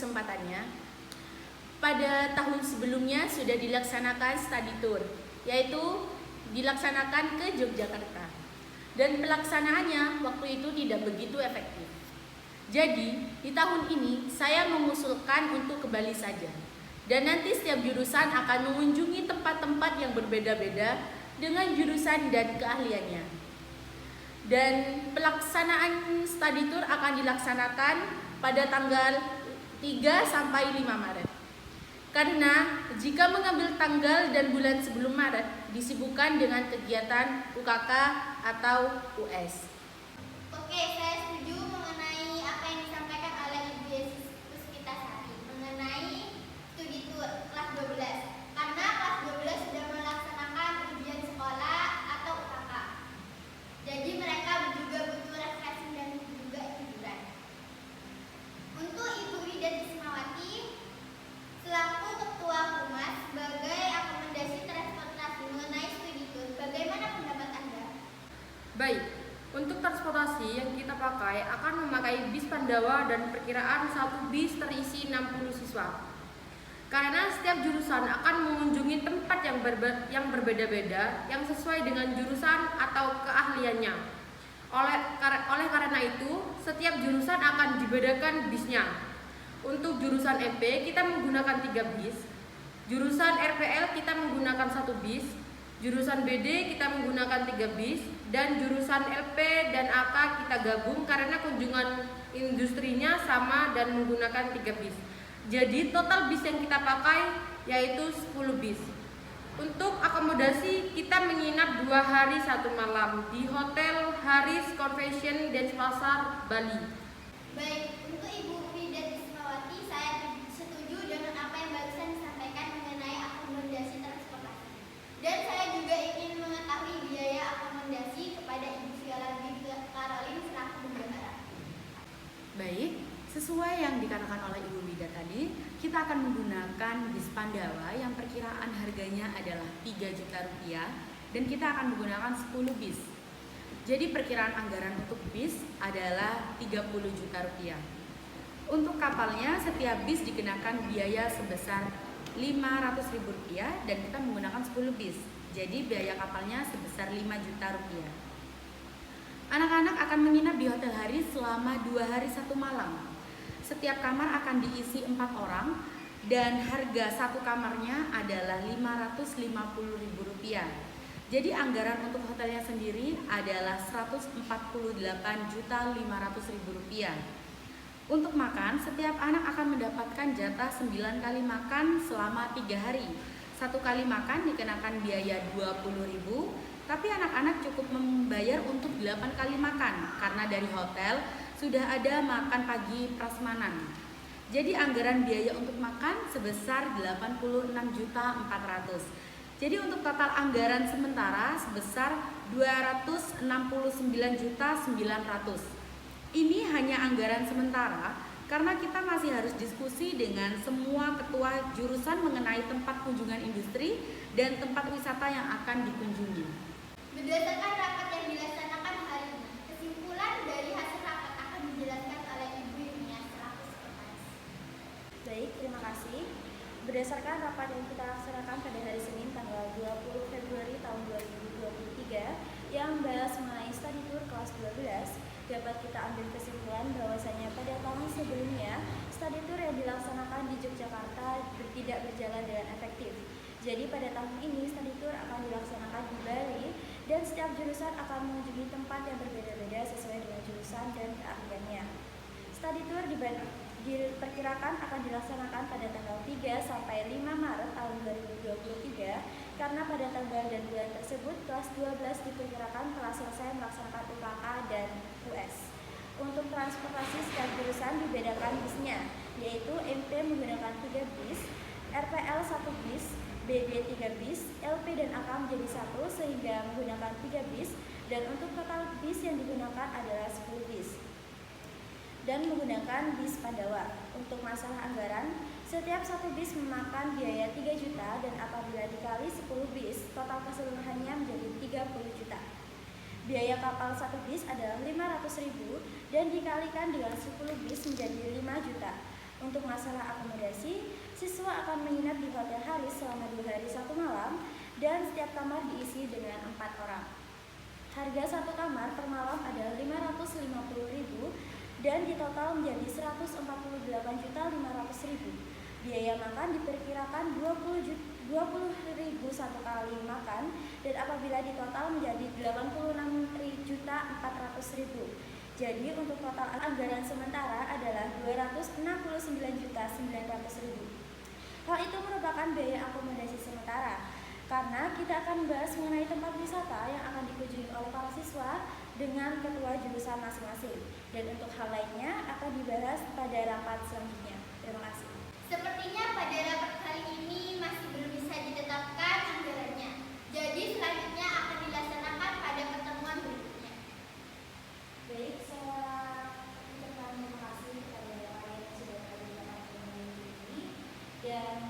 kesempatannya. Pada tahun sebelumnya sudah dilaksanakan study tour, yaitu dilaksanakan ke Yogyakarta. Dan pelaksanaannya waktu itu tidak begitu efektif. Jadi, di tahun ini saya mengusulkan untuk ke Bali saja. Dan nanti setiap jurusan akan mengunjungi tempat-tempat yang berbeda-beda dengan jurusan dan keahliannya. Dan pelaksanaan study tour akan dilaksanakan pada tanggal 3 sampai 5 Maret. Karena jika mengambil tanggal dan bulan sebelum Maret, disibukkan dengan kegiatan UKK atau US. Oke, saya setuju mengenai apa yang disampaikan oleh Ibu Yesus Puspitasari mengenai studi tour kelas 12. Karena kelas 12 sudah melaksanakan ujian sekolah atau UKK. Jadi mereka juga butuh refreshing dan juga hiburan. Untuk Ibu Wida Dismawati, selaku Ketua Humas, sebagai akomodasi transportasi mengenai studi tour, bagaimana pendapat Anda? Baik, untuk transportasi yang kita pakai akan memakai bis Pandawa dan perkiraan satu bis terisi 60 siswa. Karena setiap jurusan akan mengunjungi tempat yang berbeda-beda yang sesuai dengan jurusan atau keahliannya. Oleh karena itu, setiap jurusan akan dibedakan bisnya. Untuk jurusan MP kita menggunakan 3 bis, jurusan RPL kita menggunakan 1 bis, jurusan BD kita menggunakan 3 bis, dan jurusan LP dan AK kita gabung karena kunjungan industrinya sama dan menggunakan 3 bis. Jadi total bis yang kita pakai yaitu 10 bis. Untuk akomodasi kita menginap 2 hari 1 malam di Hotel Haris Convention Denpasar, Bali. Baik, untuk Ibu Wida Dismawati, saya setuju dengan apa yang barusan disampaikan mengenai akomodasi transportasi. Dan saya juga ingin mengetahui biaya akomodasi kepada Ibu Viola Caroline selaku bendahara. Baik, sesuai yang dikatakan oleh Ibu Wida tadi, kita akan menggunakan bis Pandawa yang perkiraan harganya adalah 3 juta rupiah dan kita akan menggunakan 10 bis. Jadi perkiraan anggaran untuk bis adalah 30 juta rupiah. Untuk kapalnya, setiap bis dikenakan biaya sebesar 500 ribu rupiah dan kita menggunakan 10 bis. Jadi biaya kapalnya sebesar 5 juta rupiah. Anak-anak akan menginap di Hotel Haris selama 2 hari 1 malam. Setiap kamar akan diisi 4 orang dan harga satu kamarnya adalah 550 ribu rupiah. Jadi anggaran untuk hotelnya sendiri adalah 148.500.000 rupiah. Untuk makan, setiap anak akan mendapatkan jatah 9 kali makan selama 3 hari. 1 kali makan dikenakan biaya 20.000, tapi anak-anak cukup membayar untuk 8 kali makan karena dari hotel sudah ada makan pagi prasmanan. Jadi anggaran biaya untuk makan sebesar 86.400.000. Jadi untuk total anggaran sementara sebesar 269.900.000. Ini hanya anggaran sementara karena kita masih harus diskusi dengan semua ketua jurusan mengenai tempat kunjungan industri dan tempat wisata yang akan dikunjungi. Berdasarkan rapat yang dilaksanakan hari ini, kesimpulan dari hasil rapat akan dijelaskan oleh Ibu Yunia selaku sekretaris. Baik, terima kasih. Berdasarkan rapat yang kita laksanakan pada hari Senin tanggal 20 Februari tahun 2023 yang membahas mengenai study tour kelas 12, dapat kita ambil kesimpulan bahwasanya pada tahun sebelumnya study tour yang dilaksanakan di Yogyakarta tidak berjalan dengan efektif. Jadi pada tahun ini study tour akan dilaksanakan di Bali dan setiap jurusan akan mengunjungi tempat yang berbeda-beda sesuai dengan jurusan dan keahliannya. Study tour diperkirakan akan dilaksanakan pada tanggal 3 sampai 5 Maret tahun 2023 karena pada tanggal dan bulan tersebut kelas 12 diperkirakan telah selesai melaksanakan UKK dan US. Untuk transportasi setiap jurusan dibedakan bisnya, yaitu MP menggunakan 3 bis, RPL 1 bis, BD 3 bis, LP dan AK menjadi 1 sehingga menggunakan 3 bis dan untuk total bis yang digunakan adalah 10 bis. Dan menggunakan bis Pandawa. Untuk masalah anggaran, setiap 1 bis memakan biaya 3 juta dan apabila dikali 10 bis, total keseluruhannya menjadi 30 juta. Biaya kapal 1 bis adalah 500.000 dan dikalikan dengan 10 bis menjadi 5 juta. Untuk masalah akomodasi, siswa akan menginap di Hotel Haris selama 2 hari 1 malam dan setiap kamar diisi dengan 4 orang. Harga satu kamar per malam adalah Rp550.000 dan di total menjadi Rp148.500.000. Biaya makan diperkirakan Rp20.000 satu kali makan dan apabila di total menjadi Rp86.400.000. Jadi untuk total anggaran sementara adalah Rp269.900.000. Hal itu merupakan biaya akomodasi sementara. Karena kita akan membahas mengenai tempat wisata yang akan dikunjungi oleh para siswa dengan ketua jurusan masing-masing. Dan untuk hal lainnya akan dibahas pada rapat selanjutnya. Terima kasih. Sepertinya pada rapat kali ini masih belum bisa ditetapkan anggarannya. Jadi selanjutnya akan dilaksanakan pada pertemuan berikutnya. Baik, saya ucapkan terima kasih kepada kalian yang sudah hadir dalam pertemuan ini dan